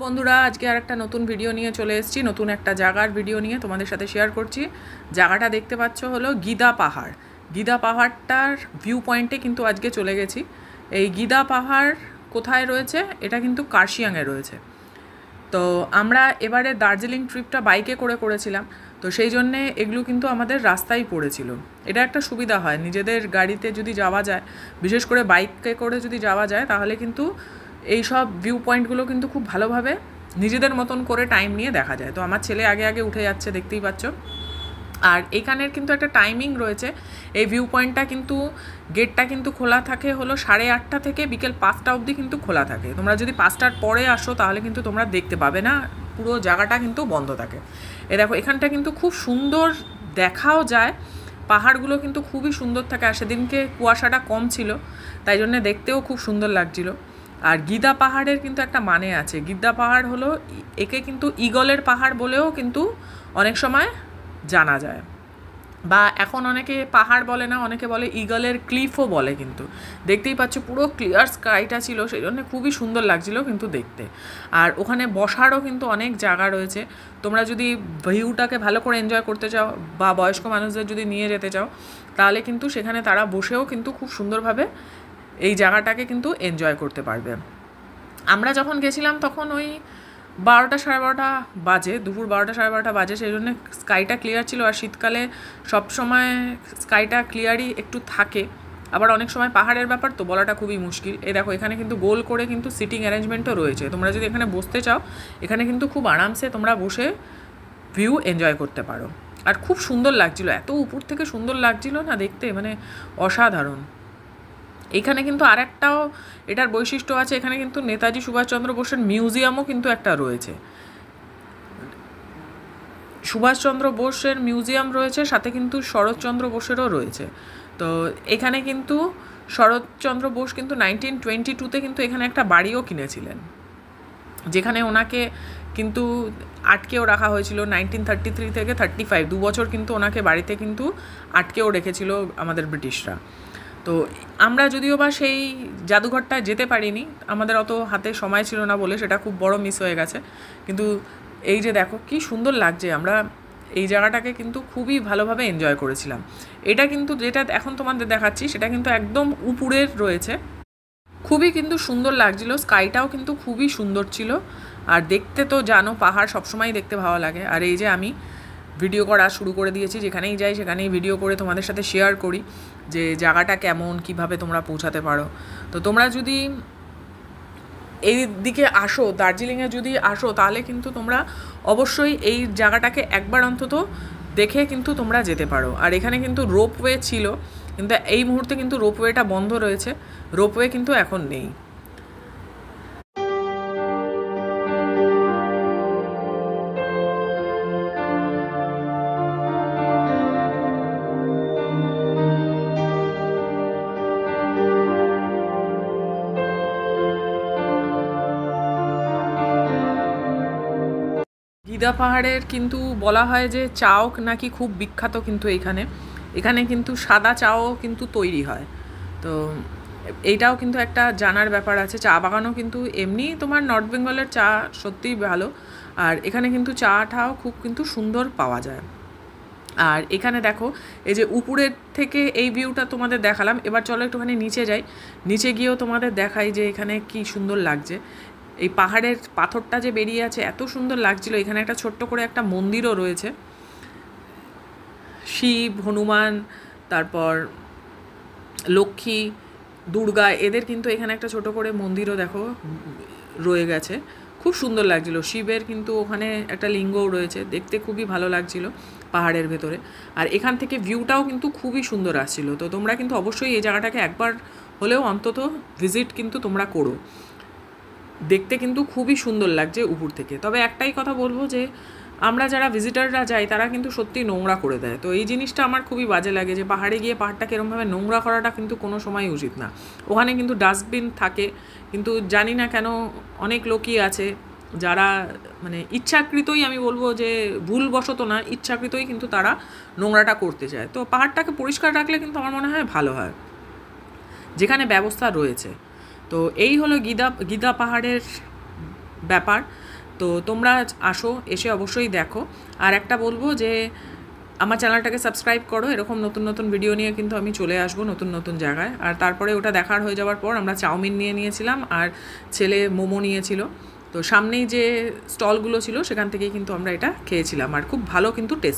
বন্ধুরা আজকে আর একটা নতুন ভিডিও নিয়ে চলে এসেছি, নতুন একটা জায়গার ভিডিও নিয়ে তোমাদের সাথে শেয়ার করছি। জায়গাটা দেখতে পাচ্ছ হলো গিদা পাহাড়। গিদা পাহাড়টার ভিউ পয়েন্টে কিন্তু আজকে চলে গেছি। এই গিদা পাহাড় কোথায় রয়েছে? এটা কিন্তু কার্শিয়াংয়ে রয়েছে। তো আমরা এবারে দার্জিলিং ট্রিপটা বাইকে করেছিলাম, তো সেই জন্যে এগুলো কিন্তু আমাদের রাস্তায় পড়েছিল। এটা একটা সুবিধা হয়, নিজেদের গাড়িতে যদি যাওয়া যায়, বিশেষ করে বাইকে করে যদি যাওয়া যায়, তাহলে কিন্তু এই সব ভিউ পয়েন্টগুলো কিন্তু খুব ভালোভাবে নিজেদের মতন করে টাইম নিয়ে দেখা যায়। তো আমার ছেলে আগে আগে উঠে যাচ্ছে, দেখতেই পাচ্ছ। আর এইখানের কিন্তু একটা টাইমিং রয়েছে। এই ভিউ পয়েন্টটা কিন্তু গেটটা কিন্তু খোলা থাকে হলো 8:30 থেকে বিকেল 5টা অবধি কিন্তু খোলা থাকে। তোমরা যদি 5টার পরে আসো তাহলে কিন্তু তোমরা দেখতে পাবে না, পুরো জায়গাটা কিন্তু বন্ধ থাকে। এ দেখো, এখানটা কিন্তু খুব সুন্দর দেখাও যায়, পাহাড়গুলো কিন্তু খুবই সুন্দর থাকে। আর সেদিনকে কুয়াশাটা কম ছিল, তাই জন্য দেখতেও খুব সুন্দর লাগছিল। আর গিদা পাহাড়ের কিন্তু একটা মানে আছে। গিদা পাহাড় হলো, একে কিন্তু ঈগলের পাহাড় বলেও কিন্তু অনেক সময় জানা যায়, বা এখন অনেকে পাহাড় বলে না, অনেকে বলে ঈগলের ক্লিফও বলে। কিন্তু দেখতেই পাচ্ছ পুরো ক্লিয়ার স্কাইটা ছিল, সেই জন্য খুবই সুন্দর লাগছিল কিন্তু দেখতে। আর ওখানে বসারও কিন্তু অনেক জায়গা রয়েছে। তোমরা যদি ভিউটাকে ভালো করে এনজয় করতে চাও, বা বয়স্ক মানুষদের যদি নিয়ে যেতে চাও, তাহলে কিন্তু সেখানে তারা বসেও কিন্তু খুব সুন্দরভাবে এই জায়গাটাকে কিন্তু এনজয় করতে পারবে। আমরা যখন গেছিলাম তখন ওই 12টা-12:30 বাজে, দুপুর 12টা-12:30 বাজে, সেই জন্য স্কাইটা ক্লিয়ার ছিল। আর শীতকালে সবসময় স্কাইটা ক্লিয়ারই একটু থাকে, আবার অনেক সময় পাহাড়ের ব্যাপার তো বলাটা খুবই মুশকিল। এই দেখো, এখানে কিন্তু গোল করে কিন্তু সিটিং অ্যারেঞ্জমেন্টও রয়েছে। তোমরা যদি এখানে বসতে চাও, এখানে কিন্তু খুব আরামসে তোমরা বসে ভিউ এনজয় করতে পারো। আর খুব সুন্দর লাগছিল, এত উপর থেকে সুন্দর লাগছিল না দেখতে, মানে অসাধারণ। এইখানে কিন্তু আরেকটাও এটার বৈশিষ্ট্য আছে, এখানে কিন্তু নেতাজি সুভাষচন্দ্র বোসের মিউজিয়ামও কিন্তু একটা রয়েছে। সুভাষচন্দ্র বোসের মিউজিয়াম রয়েছে, সাথে কিন্তু শরৎচন্দ্র বোসেরও রয়েছে। তো এখানে কিন্তু শরৎচন্দ্র বোস কিন্তু 1922-তে কিন্তু এখানে একটা বাড়িও কিনেছিলেন, যেখানে ওনাকে কিন্তু আটকেও রাখা হয়েছিল 1933 থেকে 35, 2 বছর কিন্তু ওনাকে বাড়িতে কিন্তু আটকেও রেখেছিল আমাদের ব্রিটিশরা। তো আমরা যদিও বা সেই জাদুঘরটায় যেতে পারিনি, আমাদের অত হাতে সময় ছিল না বলে সেটা খুব বড় মিস হয়ে গেছে। কিন্তু এই যে দেখো কি সুন্দর লাগছে, আমরা এই জায়গাটাকে কিন্তু খুবই ভালোভাবে এনজয় করেছিলাম। এটা কিন্তু যেটা এখন তোমাদের দেখাচ্ছি সেটা কিন্তু একদম উপরের রয়েছে, খুবই কিন্তু সুন্দর লাগছিল। স্কাইটাও কিন্তু খুবই সুন্দর ছিল। আর দেখতে তো জানো, পাহাড় সবসময় দেখতে ভালো লাগে। আর এই যে আমি ভিডিও করা শুরু করে দিয়েছি, যেখানেই যাই সেখানেই ভিডিও করে তোমাদের সাথে শেয়ার করি যে জায়গাটা কেমন, কিভাবে তোমরা পৌঁছাতে পারো। তো তোমরা যদি এই দিকে আসো, দার্জিলিংয়ে যদি আসো, তাহলে কিন্তু তোমরা অবশ্যই এই জায়গাটাকে একবার অন্তত দেখে কিন্তু তোমরা যেতে পারো। আর এখানে কিন্তু রোপওয়ে ছিল, কিন্তু এই মুহূর্তে কিন্তু রোপওয়েটা বন্ধ রয়েছে, রোপওয়ে কিন্তু এখন নেই। গিদা পাহাড়ের কিন্তু বলা হয় যে চাও নাকি খুব বিখ্যাত, কিন্তু এখানে কিন্তু সাদা চাও কিন্তু তৈরি হয়। তো এইটাও কিন্তু একটা জানার ব্যাপার আছে। চা বাগানও কিন্তু এমনি তোমার নর্থ বেঙ্গলের চা সত্যিই ভালো, আর এখানে কিন্তু চাটাও খুব কিন্তু সুন্দর পাওয়া যায়। আর এখানে দেখো, এই যে উপরের থেকে এই ভিউটা তোমাদের দেখালাম, এবার চলো একটুখানি নিচে যাই। নিচে গিয়েও তোমাদের দেখাই যে এখানে কি সুন্দর লাগছে। এই পাহাড়ের পাথরটা যে বেরিয়ে আছে, এত সুন্দর লাগছিল। এখানে একটা ছোট্ট করে একটা মন্দিরও রয়েছে, শিব, হনুমান, তারপর লক্ষ্মী, দুর্গা, এদের কিন্তু এখানে একটা ছোট করে মন্দিরও দেখো রয়ে গেছে, খুব সুন্দর লাগছিল। শিবের কিন্তু ওখানে একটা লিঙ্গও রয়েছে, দেখতে খুবই ভালো লাগছিল পাহাড়ের ভেতরে। আর এখান থেকে ভিউটাও কিন্তু খুবই সুন্দর আসছিল। তো তোমরা কিন্তু অবশ্যই এই জায়গাটাকে একবার হলেও অন্তত ভিজিট কিন্তু তোমরা করো, দেখতে কিন্তু খুবই সুন্দর লাগছে উপর থেকে। তবে একটাই কথা বলবো যে আমরা যারা ভিজিটাররা যাই তারা কিন্তু সত্যি নোংরা করে দেয়। তো এই জিনিসটা আমার খুবই বাজে লাগে, যে পাহাড়ে গিয়ে পাহাড়টাকে এরকমভাবে নোংরা করাটা কিন্তু কোনো সময় উচিত না। ওখানে কিন্তু ডাস্টবিন থাকে, কিন্তু জানি না কেন অনেক লোকই আছে যারা মানে ইচ্ছাকৃতই, আমি বলবো যে ভুলবশত না, ইচ্ছাকৃতই কিন্তু তারা নোংরাটা করতে চায়। তো পাহাড়টাকে পরিষ্কার রাখলে কিন্তু আমার মনে হয় ভালো হয়, যেখানে ব্যবস্থা রয়েছে। তো এই হলো গিদা পাহাড়ের ব্যাপার। তো তোমরা আসো, এসে অবশ্যই দেখো। আর একটা বলবো যে আমার চ্যানেলটাকে সাবস্ক্রাইব করো, এরকম নতুন নতুন ভিডিও নিয়ে কিন্তু আমি চলে আসবো নতুন নতুন জায়গায়। আর তারপরে ওটা দেখার হয়ে যাওয়ার পর আমরা চাউমিন নিয়েছিলাম আর ছেলে মোমো নিয়েছিল। তো সামনেই যে স্টলগুলো ছিল সেখান থেকেই কিন্তু আমরা এটা খেয়েছিলাম, আর খুব ভালো কিন্তু টেস্ট।